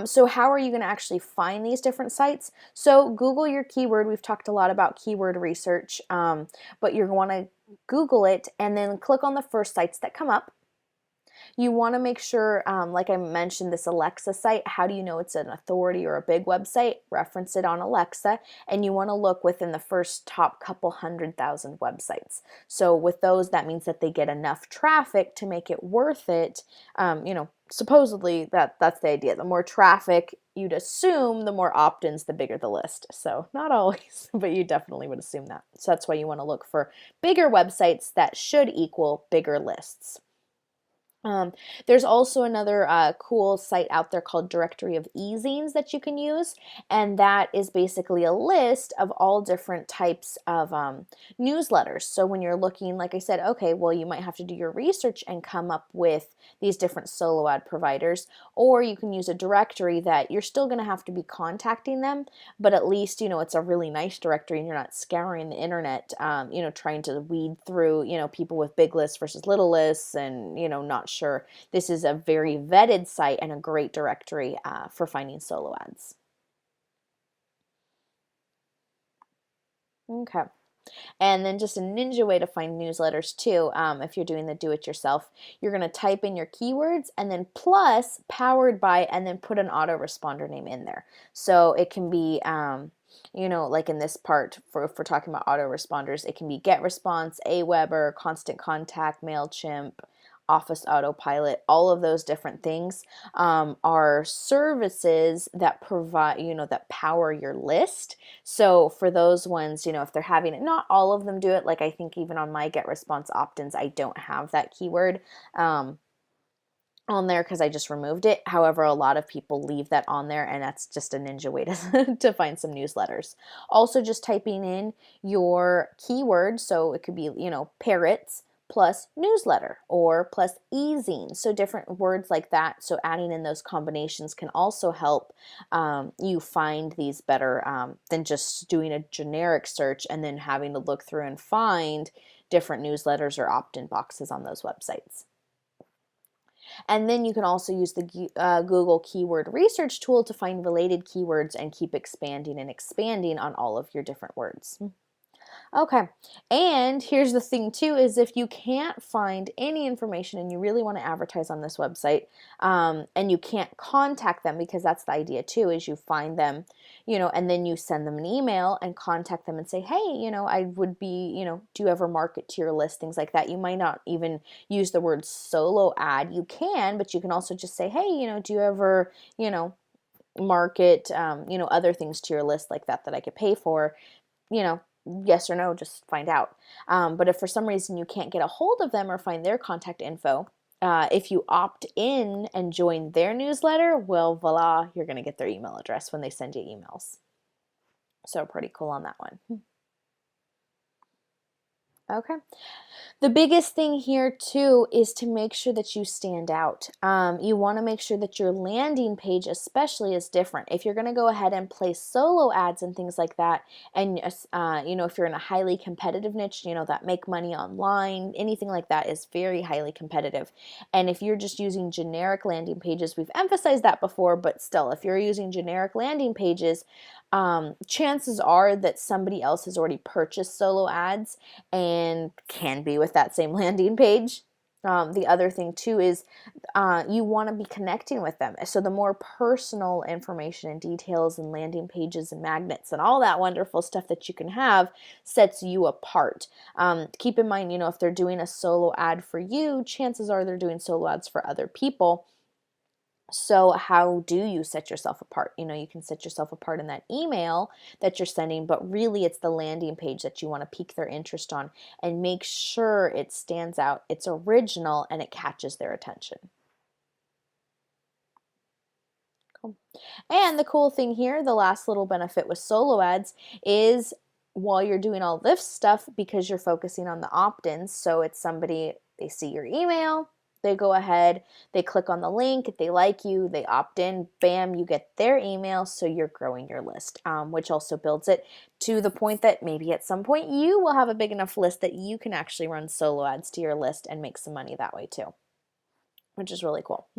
So how are you going to actually find these different sites? So Google your keyword. We've talked a lot about keyword research, but you're going to Google it and then click on the first sites that come up. You want to make sure, like I mentioned, this Alexa site, how do you know it's an authority or a big website? Reference it on Alexa, and you want to look within the first top couple 100,000 websites. So with those, that means that they get enough traffic to make it worth it. Supposedly that's the idea. The more traffic you'd assume, the more opt-ins, the bigger the list. So not always, but you definitely would assume that. So that's why you want to look for bigger websites that should equal bigger lists. There's also another cool site out there called Directory of E-zines that you can use, and that is basically a list of all different types of newsletters. So when you're looking, like I said, okay, well, you might have to do your research and come up with these different solo ad providers, or you can use a directory that you're still going to have to be contacting them, but at least, it's a really nice directory and you're not scouring the internet, trying to weed through, people with big lists versus little lists and, not sure. This is a very vetted site and a great directory for finding solo ads. Okay. And then just a ninja way to find newsletters too, if you're doing the do-it-yourself, you're going to type in your keywords and then plus powered by and then put an autoresponder name in there. So it can be, like in this part, if we're talking about autoresponders, it can be GetResponse, Aweber, Constant Contact, MailChimp, Office Autopilot, all of those different things are services that provide, that power your list. So for those ones, if they're having it, not all of them do it. Like I think even on my GetResponse opt-ins, I don't have that keyword on there because I just removed it. However, a lot of people leave that on there, and that's just a ninja way to, to find some newsletters. Also, just typing in your keyword, so it could be, parrots plus newsletter or plus e-zine, so different words like that. So adding in those combinations can also help you find these better than just doing a generic search and then having to look through and find different newsletters or opt-in boxes on those websites. And then you can also use the Google Keyword Research tool to find related keywords and keep expanding and expanding on all of your different words. Okay, and here's the thing too, is if you can't find any information and you really want to advertise on this website, and you can't contact them, because that's the idea too, is you find them, and then you send them an email and contact them and say, hey, I would be, do you ever market to your list, things like that. You might not even use the word solo ad. You can, but you can also just say, hey, do you ever, market, other things to your list like that I could pay for, yes or no, just find out. But if for some reason you can't get a hold of them or find their contact info, if you opt in and join their newsletter, well, voila, you're going to get their email address when they send you emails. So pretty cool on that one. Okay. The biggest thing here too is to make sure that you stand out. You want to make sure that your landing page especially is different. If you're going to go ahead and place solo ads and things like that, and if you're in a highly competitive niche, that make money online, anything like that is very highly competitive. And if you're just using generic landing pages, we've emphasized that before, but still, if you're using generic landing pages, chances are that somebody else has already purchased solo ads and can be with that same landing page. The other thing too is you want to be connecting with them. So the more personal information and details and landing pages and magnets and all that wonderful stuff that you can have sets you apart. Keep in mind, if they're doing a solo ad for you, chances are they're doing solo ads for other people. So how do you set yourself apart? You can set yourself apart in that email that you're sending, but really it's the landing page that you want to pique their interest on and make sure it stands out, it's original, and it catches their attention. Cool. And the cool thing here, the last little benefit with solo ads is while you're doing all this stuff, because you're focusing on the opt-ins, so it's somebody, they see your email, they go ahead, they click on the link, if they like you, they opt in, bam, you get their email, so you're growing your list, which also builds it to the point that maybe at some point you will have a big enough list that you can actually run solo ads to your list and make some money that way too, which is really cool.